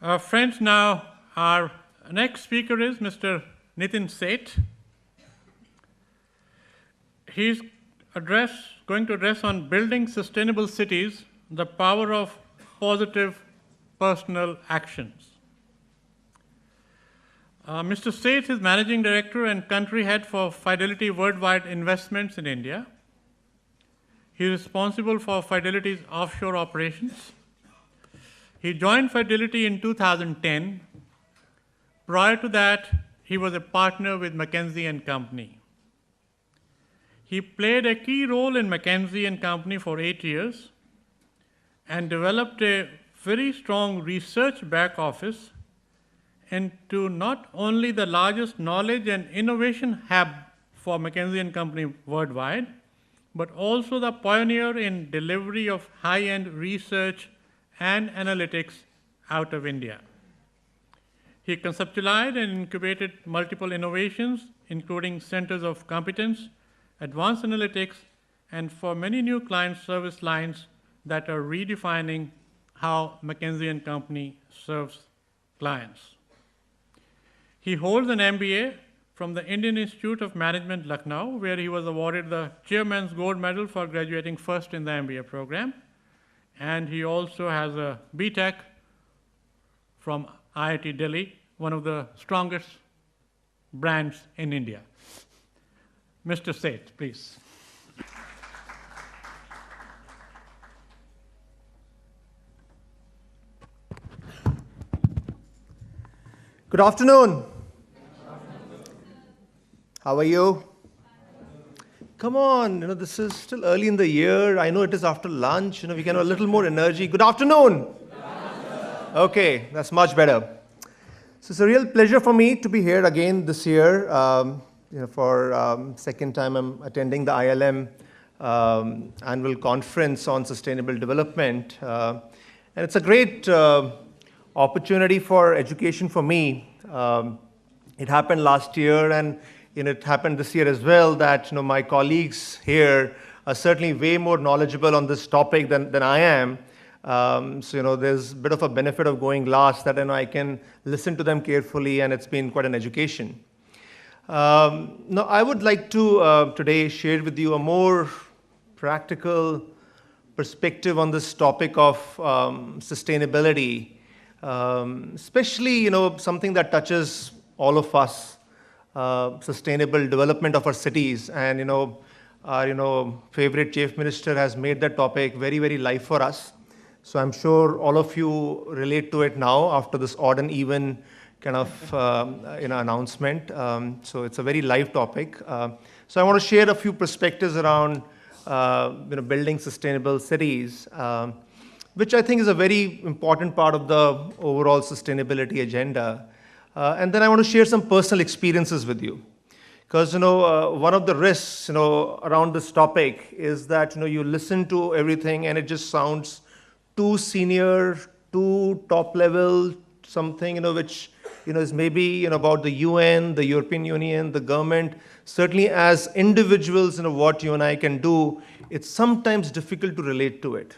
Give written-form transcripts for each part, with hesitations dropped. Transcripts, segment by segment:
Friends, now our next speaker is Mr. Nitin Seth. He's going to address on building sustainable cities, the power of positive personal actions. Mr. Seth is Managing Director and Country Head for Fidelity Worldwide Investments in India. He is responsible for Fidelity's offshore operations. He joined Fidelity in 2010. Prior to that, he was a partner with McKinsey & Company. He played a key role in McKinsey & Company for 8 years and developed a very strong research back office into not only the largest knowledge and innovation hub for McKinsey & Company worldwide, but also the pioneer in delivery of high-end research and analytics out of India. He conceptualized and incubated multiple innovations, including centers of competence, advanced analytics, and for many new client service lines that are redefining how McKinsey & Company serves clients. He holds an MBA from the Indian Institute of Management, Lucknow, where he was awarded the Chairman's Gold Medal for graduating first in the MBA program. And he also has a BTech from IIT Delhi, one of the strongest brands in India. Mr. Seth, please. Good afternoon. How are you? Come on, this is still early in the year. I know it is after lunch. We can have a little more energy. Good afternoon. Okay, that's much better. So it's a real pleasure for me to be here again this year. For second time I'm attending the IILM annual conference on sustainable development. And it's a great opportunity for education for me. It happened last year and it happened this year as well that my colleagues here are certainly way more knowledgeable on this topic than I am. So there's a bit of a benefit of going last that I can listen to them carefully, and it's been quite an education. Now I would like to today share with you a more practical perspective on this topic of sustainability, especially something that touches all of us. Sustainable development of our cities, and our favorite chief minister has made that topic very, very live for us. So I'm sure all of you relate to it now after this odd and even kind of announcement. So it's a very live topic. So I want to share a few perspectives around building sustainable cities, which I think is a very important part of the overall sustainability agenda. And then I want to share some personal experiences with you. Because, one of the risks, around this topic is that, you listen to everything and it just sounds too senior, too top level, something, which, is maybe, about the UN, the European Union, the government. Certainly as individuals, what you and I can do, it's sometimes difficult to relate to it.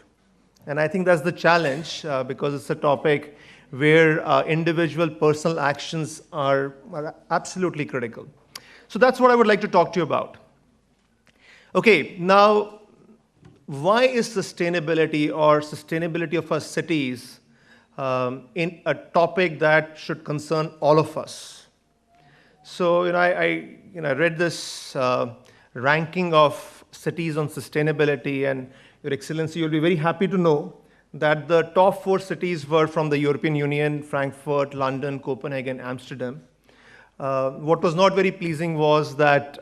And I think that's the challenge because it's a topic where individual personal actions are absolutely critical. So that's what I would like to talk to you about. Okay, now, why is sustainability or sustainability of our cities in a topic that should concern all of us? So, I read this ranking of cities on sustainability, and Your Excellency, you'll be very happy to know that the top 4 cities were from the European Union: Frankfurt, London, Copenhagen, Amsterdam. What was not very pleasing was that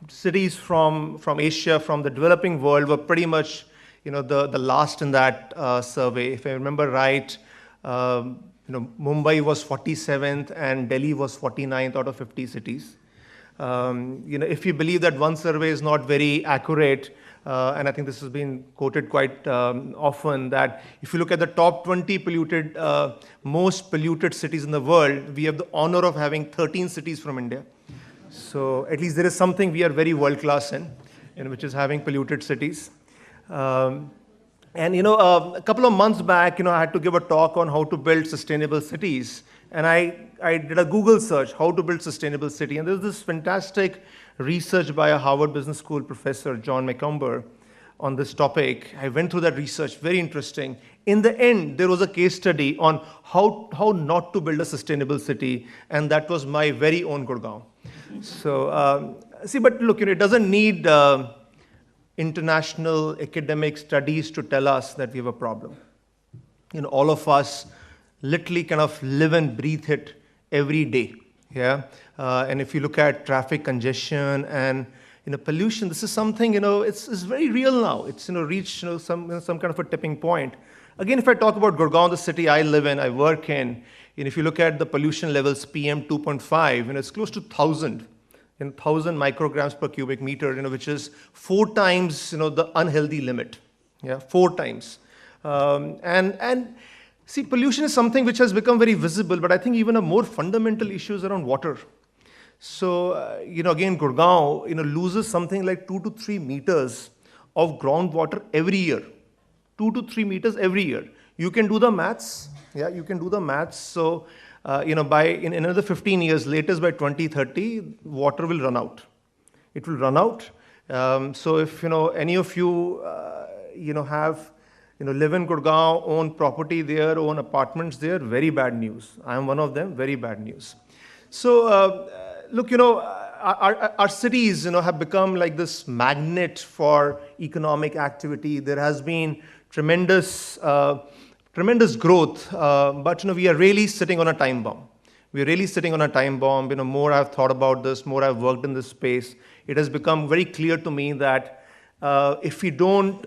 cities from Asia, from the developing world, were pretty much the last in that survey. If I remember right, Mumbai was 47th and Delhi was 49th out of 50 cities. If you believe that one survey is not very accurate, and I think this has been quoted quite often, that if you look at the top 20 most polluted cities in the world, we have the honor of having 13 cities from India. So at least there is something we are very world-class in which is having polluted cities. And a couple of months back, I had to give a talk on how to build sustainable cities. And I did a Google search, how to build sustainable city. And there's this fantastic research by a Harvard Business School professor, John McComber, on this topic. I went through that research, very interesting. In the end, there was a case study on how not to build a sustainable city, and that was my very own Gurgaon. So, but look, it doesn't need international academic studies to tell us that we have a problem. All of us literally kind of live and breathe it every day. Yeah, and if you look at traffic congestion and pollution, this is something it's very real now. It's reached some kind of a tipping point. Again, if I talk about Gurgaon, the city I live in, I work in, if you look at the pollution levels, PM 2.5, it's close to 1,000. 1,000 micrograms per cubic meter, which is 4 times, the unhealthy limit. Yeah, 4 times. And see, pollution is something which has become very visible, but I think even a more fundamental issue is around water. So, again, Gurgaon, loses something like 2 to 3 meters of groundwater every year. 2 to 3 meters every year. You can do the maths. Yeah, you can do the maths. So, in another 15 years, latest by 2030, water will run out. It will run out. So if any of you have live in Gurgaon, own property there, own apartments there, very bad news. I am one of them. Very bad news. So look, our cities have become like this magnet for economic activity. There has been tremendous growth, but we are really sitting on a time bomb. We are really sitting on a time bomb. More I've thought about this, more I've worked in this space, it has become very clear to me that if we don't,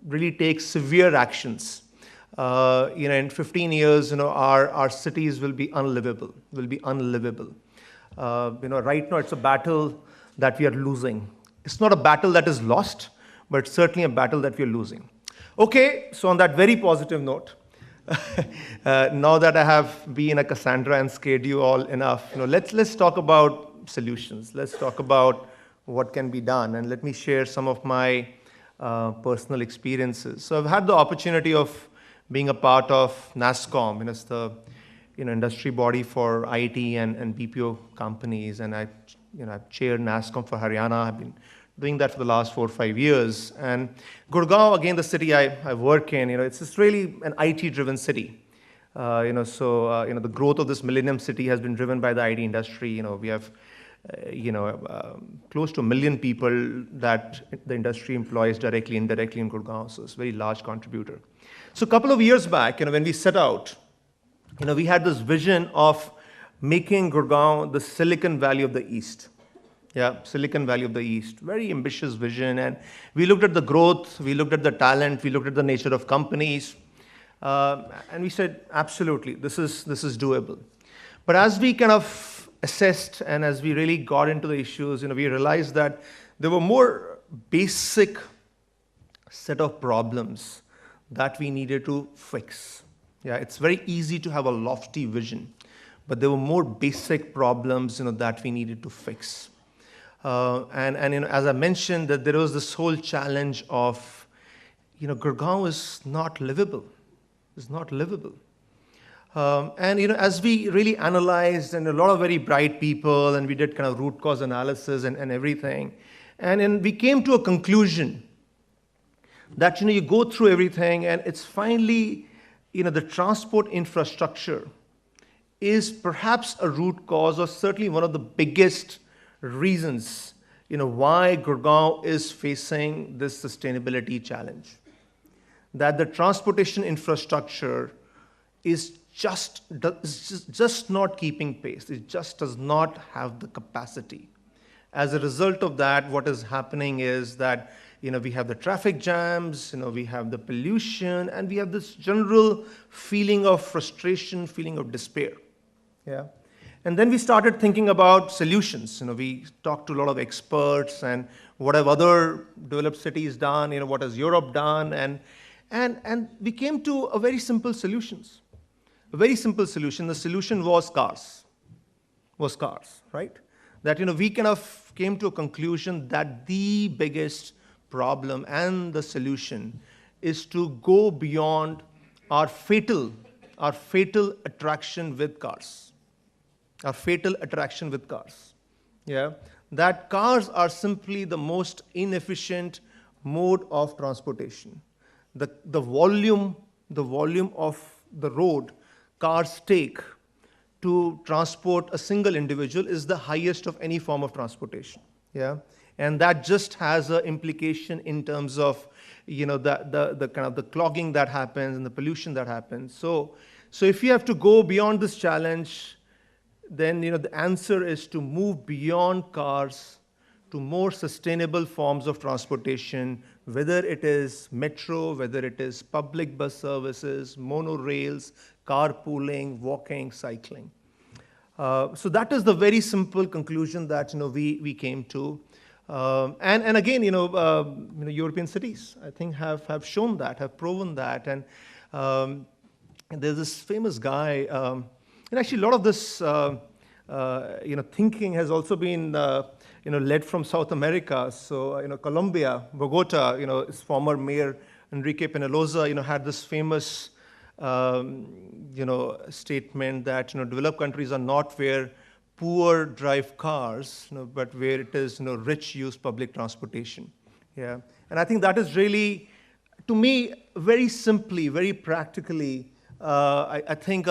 really take severe actions, in 15 years, our cities will be unlivable. Right now it's a battle that we are losing. It's not a battle that is lost, but it's certainly a battle that we are losing. Okay, so on that very positive note, now that I have been a Cassandra and scared you all enough, let's talk about solutions. Let's talk about what can be done, and let me share some of my personal experiences. So I've had the opportunity of being a part of NASSCOM, it's the industry body for IT and BPO companies, and I've chaired NASSCOM for Haryana. I've been doing that for the last 4 or 5 years. And Gurgaon, again, the city I work in, it's really an IT-driven city. The growth of this Millennium City has been driven by the IT industry. We have, close to 1 million people that the industry employs directly, indirectly in Gurgaon. So it's a very large contributor. So a couple of years back, when we set out, we had this vision of making Gurgaon the Silicon Valley of the East. Yeah, Silicon Valley of the East. Very ambitious vision. And we looked at the growth, we looked at the talent, we looked at the nature of companies. And we said, absolutely, this is doable. But as we kind of assessed and as we really got into the issues, we realized that there were more basic set of problems that we needed to fix. Yeah, it's very easy to have a lofty vision, but there were more basic problems, that we needed to fix. And as I mentioned, that there was this whole challenge of, Gurgaon is not livable. It's not livable. As we really analyzed, and a lot of very bright people, and we did kind of root cause analysis and everything, and then we came to a conclusion that, you go through everything, and it's finally, the transport infrastructure is perhaps a root cause, or certainly one of the biggest reasons, why Gurgaon is facing this sustainability challenge. That the transportation infrastructure is just not keeping pace. It just does not have the capacity. As a result of that, what is happening is that, we have the traffic jams, we have the pollution, and we have this general feeling of frustration, feeling of despair. Yeah. And then we started thinking about solutions. We talked to a lot of experts and what have other developed cities done, what has Europe done, and we came to a very simple solutions. A very simple solution. The solution was cars. Right? That we kind of came to a conclusion that the biggest problem and the solution is to go beyond our fatal attraction with cars. Our fatal attraction with cars. Yeah? That cars are simply the most inefficient mode of transportation. The volume of the road cars take to transport a single individual is the highest of any form of transportation. Yeah? And that just has an implication in terms of the kind of the clogging that happens and the pollution that happens. So if you have to go beyond this challenge, then the answer is to move beyond cars to more sustainable forms of transportation, whether it is metro, whether it is public bus services, monorails, carpooling, walking, cycling. So that is the very simple conclusion that we came to. And again, European cities, I think, have shown that, have proven that. And there's this famous guy, and actually a lot of this thinking has also been led from South America. So Colombia, Bogota, its former mayor Enrique Peñalosa had this famous statement that developed countries are not where poor drive cars, but where it is rich use public transportation. Yeah, and I think that is really, to me, very simply, very practically, I think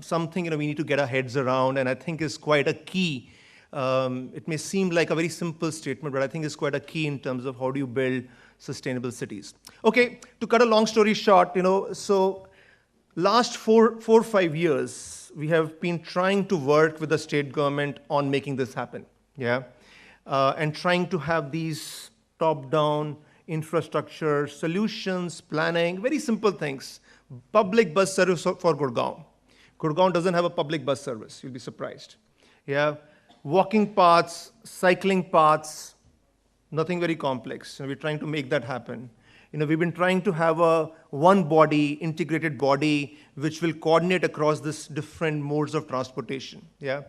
something we need to get our heads around, and I think is quite a key. It may seem like a very simple statement, but I think it's quite a key in terms of how do you build sustainable cities. Okay, to cut a long story short, so last four or 5 years, we have been trying to work with the state government on making this happen, yeah, and trying to have these top-down infrastructure solutions, planning, very simple things. Public bus service for Gurgaon. Gurgaon doesn't have a public bus service. You'll be surprised. Yeah, walking paths, cycling paths, nothing very complex. We're trying to make that happen. We've been trying to have a one body, integrated body, which will coordinate across this different modes of transportation. Yeah,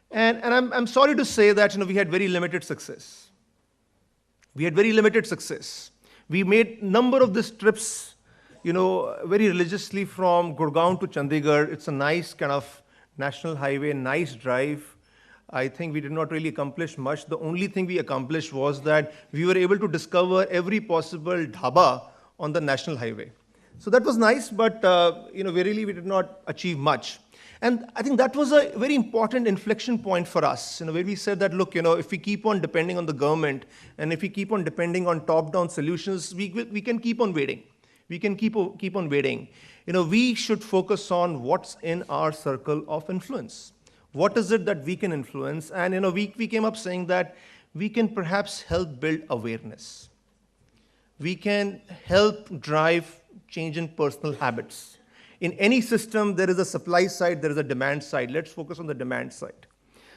and I'm sorry to say that we had very limited success. We had very limited success. We made number of these trips, very religiously from Gurgaon to Chandigarh. It's a nice kind of national highway, nice drive. I think we did not really accomplish much. The only thing we accomplished was that we were able to discover every possible dhaba on the national highway. So that was nice, but we did not achieve much. And I think that was a very important inflection point for us, where we said that, look, if we keep on depending on the government, and if we keep on depending on top-down solutions, we can keep on waiting. We can keep on waiting. We should focus on what's in our circle of influence. What is it that we can influence? And we came up saying that we can perhaps help build awareness. We can help drive change in personal habits. In any system, there is a supply side, there is a demand side. Let's focus on the demand side.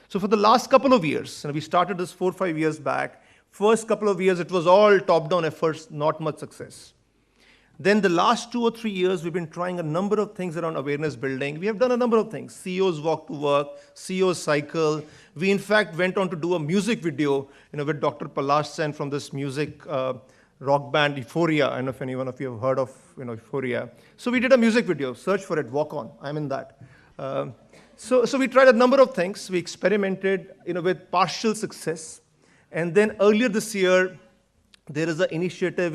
So for the last couple of years, we started this 4 or 5 years back. First couple of years, it was all top-down efforts, not much success. Then the last 2 or 3 years, we've been trying a number of things around awareness building. We have done a number of things. CEOs walk to work, CEOs cycle. We, in fact, went on to do a music video with Dr. Palash Sen from this music rock band Euphoria. I don't know if anyone of you have heard of Euphoria. So we did a music video. Search for it, walk on. I'm in that. So we tried a number of things. We experimented with partial success. And then earlier this year, there is an initiative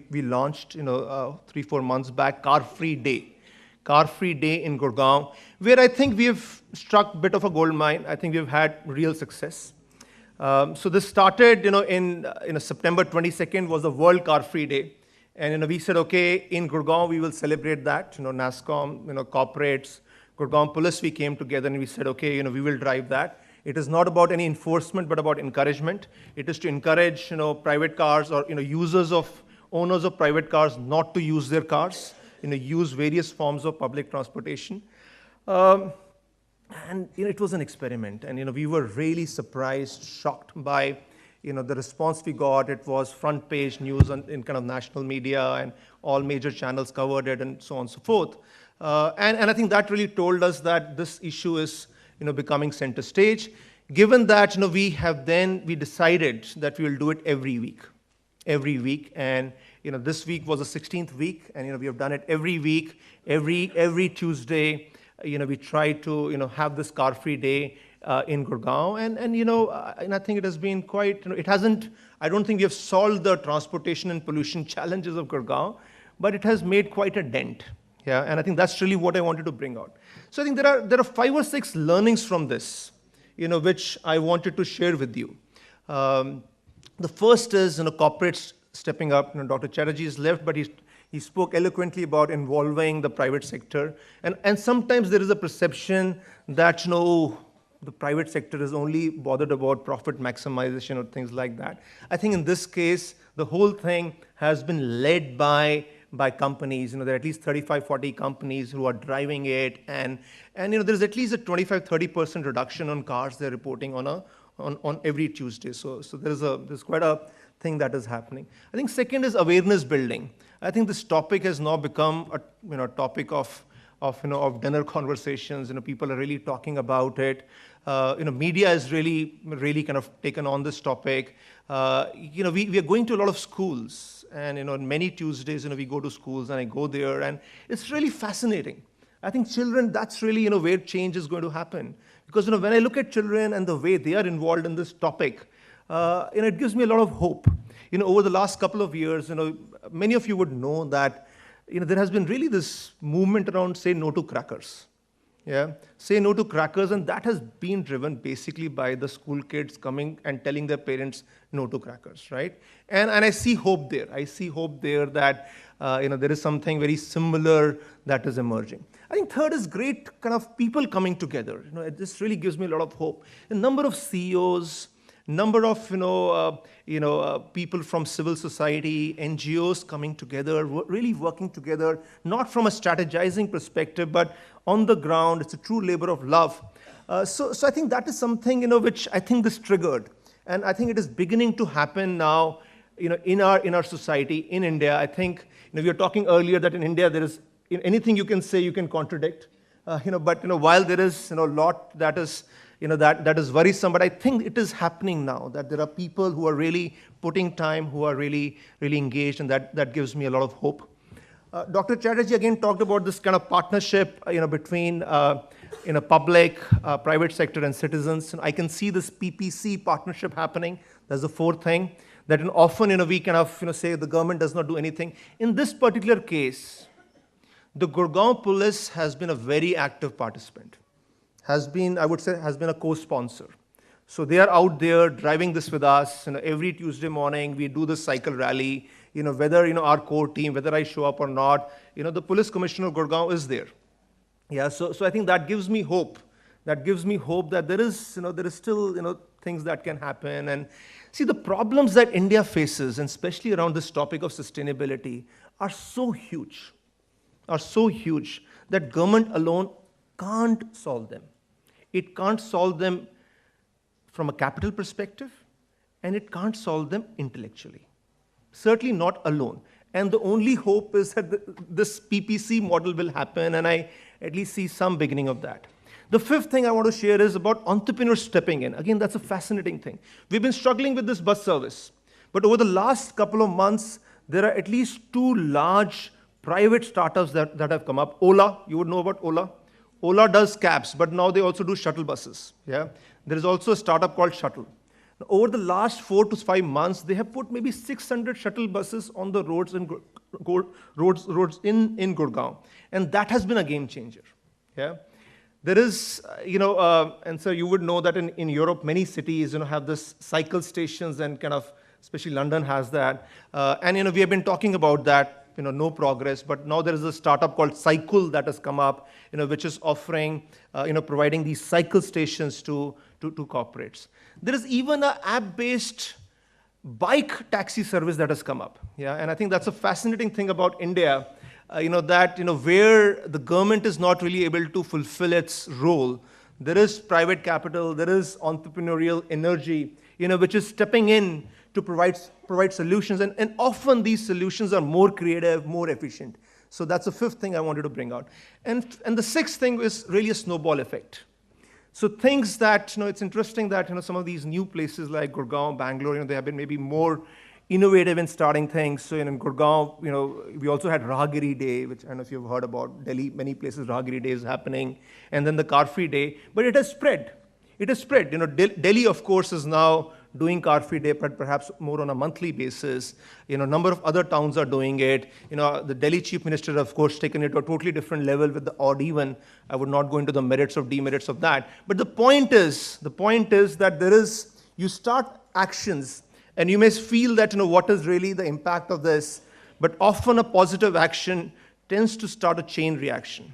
we launched 3-4 months back, Car Free Day. Car Free Day in Gurgaon, where I think we have struck a bit of a gold mine. I think we've had real success. So this started in September 22nd was the World Car Free Day. And we said, okay, in Gurgaon we will celebrate that. NASCOM, corporates, Gurgaon police, we came together and we said, okay, we will drive that. It is not about any enforcement, but about encouragement. It is to encourage, private cars or, owners of private cars not to use their cars, use various forms of public transportation. And, it was an experiment. And, we were really surprised, shocked by, the response we got. It was front page news in kind of national media, and all major channels covered it and so on and so forth. And I think that really told us that this issue is becoming center stage. Given that, we decided that we will do it every week, and this week was the 16th week, and we have done it every week, every Tuesday. We try to have this car-free day in Gurgaon, and I think it has been quite. It hasn't. I don't think we have solved the transportation and pollution challenges of Gurgaon, but it has made quite a dent. Yeah, and I think that's really what I wanted to bring out. So I think there are 5 or 6 learnings from this, which I wanted to share with you. The first is corporates stepping up. Dr. Chatterjee has left, but he spoke eloquently about involving the private sector. And sometimes there is a perception that the private sector is only bothered about profit maximization or things like that. I think in this case, the whole thing has been led by companies. There are at least 35, 40 companies who are driving it, and there's at least a 25-30% reduction on cars they're reporting on every Tuesday. So there's quite a thing that is happening. I think second is awareness building. I think this topic has now become a topic of dinner conversations. People are really talking about it. Media is really kind of taken on this topic. We are going to a lot of schools. And on many Tuesdays, we go to schools, and I go there, and it's really fascinating. I think children, that's really where change is going to happen, because when I look at children and the way they are involved in this topic, it gives me a lot of hope. Over the last couple of years, many of you would know that there has been really this movement around say no to crackers. Yeah, say no to crackers, and that has been driven basically by the school kids coming and telling their parents no to crackers, right? And I see hope there. I see hope there that there is something very similar that is emerging. I think third is great kind of people coming together. This really gives me a lot of hope. A number of CEOs, number of people from civil society, NGOs coming together, really working together, not from a strategizing perspective, but on the ground. It's a true labor of love. So I think that is something which I think this triggered, and I think it is beginning to happen now. In our society, in India, I think we were talking earlier that in India there is anything you can say you can contradict. But while there is a lot that is that is worrisome, but I think it is happening now that there are people who are really putting time, who are really engaged, and that gives me a lot of hope. Dr. Chatterjee again talked about this kind of partnership, between public, private sector, and citizens. And I can see this PPC partnership happening. That's the fourth thing. That often we kind of say the government does not do anything. In this particular case, the Gurgaon police has been a very active participant. I would say, has been a co-sponsor. So they are out there driving this with us. Every Tuesday morning we do this cycle rally. Whether our core team, whether I show up or not, the police commissioner of Gurgaon is there. Yeah. So I think that gives me hope. That gives me hope that there is still things that can happen. And see, the problems that India faces, and especially around this topic of sustainability, are so huge that government alone can't solve them. It can't solve them from a capital perspective, and it can't solve them intellectually. Certainly not alone. And the only hope is that this PPC model will happen, and I at least see some beginning of that. The fifth thing I want to share is about entrepreneurs stepping in. Again, that's a fascinating thing. We've been struggling with this bus service, but over the last couple of months, there are at least 2 large private startups that have come up. Ola, you would know about Ola. Ola does cabs, but now they also do shuttle buses. Yeah, there is also a startup called Shuttle. Now, over the last 4 to 5 months, they have put maybe 600 shuttle buses on the roads in Gurgaon, and that has been a game changer. Yeah, there is and so you would know that in Europe, many cities have this cycle stations, and kind of especially London has that, and we have been talking about that. No progress, but now there is a startup called Cycle that has come up, which is offering, providing these cycle stations to corporates. There is even an app-based bike taxi service that has come up. Yeah, and I think that's a fascinating thing about India, where the government is not really able to fulfill its role. There is private capital, there is entrepreneurial energy, which is stepping in to provide solutions, and often these solutions are more creative, more efficient. So that's the fifth thing I wanted to bring out. And the sixth thing is really a snowball effect. So things that, it's interesting that, some of these new places like Gurgaon, Bangalore, they have been maybe more, innovative in starting things. So in Gurgaon, we also had Rahagiri Day, which I don't know if you've heard about. Delhi, many places Rahagiri Day is happening, and then the Car-Free Day. But it has spread. It has spread. Delhi, of course, is now doing Car-Free Day, but perhaps more on a monthly basis. A number of other towns are doing it. The Delhi Chief Minister, of course, taken it to a totally different level with the odd even. I would not go into the merits or demerits of that. But the point is that you start actions, and you may feel that, what is really the impact of this? But often a positive action tends to start a chain reaction.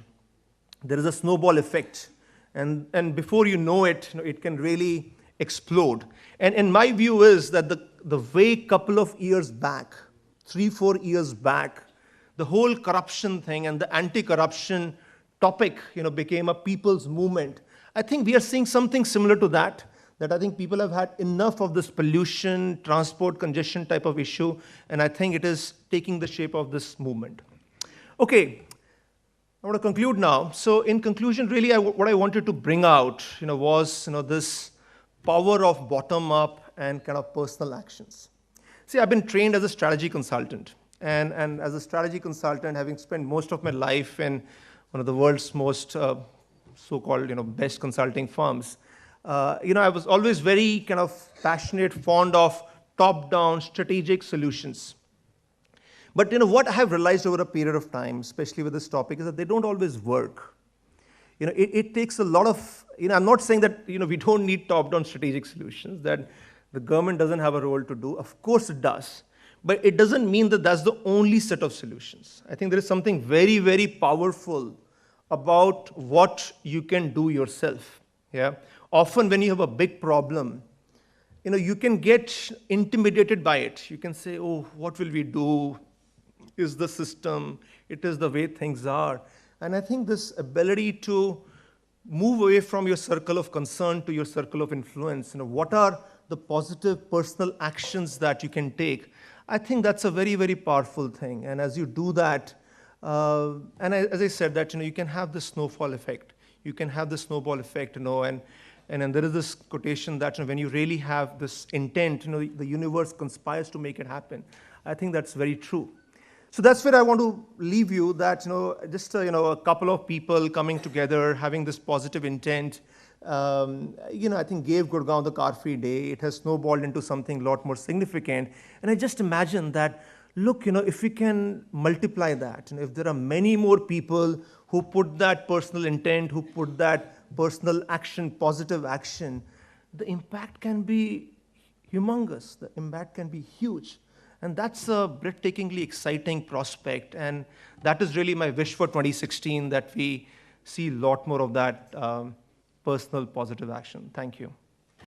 There is a snowball effect. And before you know it, it can really explode. And my view is that the way couple of years back, 3-4 years back, the whole corruption thing and the anti-corruption topic, became a people's movement. I think we are seeing something similar to that I think people have had enough of this pollution, transport congestion type of issue, and I think it is taking the shape of this movement. Okay, I want to conclude now. So in conclusion, really, what I wanted to bring out, was, this power of bottom-up and kind of personal actions. See, I've been trained as a strategy consultant, and as a strategy consultant, having spent most of my life in one of the world's most so-called, best consulting firms, I was always very kind of passionate, fond of top-down strategic solutions. But what I have realized over a period of time, especially with this topic, is that they don't always work. It takes a lot of, I'm not saying that, we don't need top-down strategic solutions, that the government doesn't have a role to do. Of course it does. But it doesn't mean that that's the only set of solutions. I think there is something very, very powerful about what you can do yourself. Yeah. Often when you have a big problem, you can get intimidated by it. You can say, oh, what will we do? Is the system, it is the way things are. And I think this ability to move away from your circle of concern to your circle of influence, what are the positive personal actions that you can take? I think that's a very, very powerful thing. And as you do that, as I said, that you can have the snowball effect. You can have the snowball effect, and there is this quotation that when you really have this intent, the universe conspires to make it happen. I think that's very true. So that's where I want to leave you, that just a couple of people coming together, having this positive intent, I think gave Gurgaon the Car-Free Day. It has snowballed into something a lot more significant. And I just imagine that, look, if we can multiply that, if there are many more people who put that personal intent, who put that personal action, positive action, the impact can be humongous. The impact can be huge. And that's a breathtakingly exciting prospect. And that is really my wish for 2016, that we see a lot more of that personal positive action. Thank you.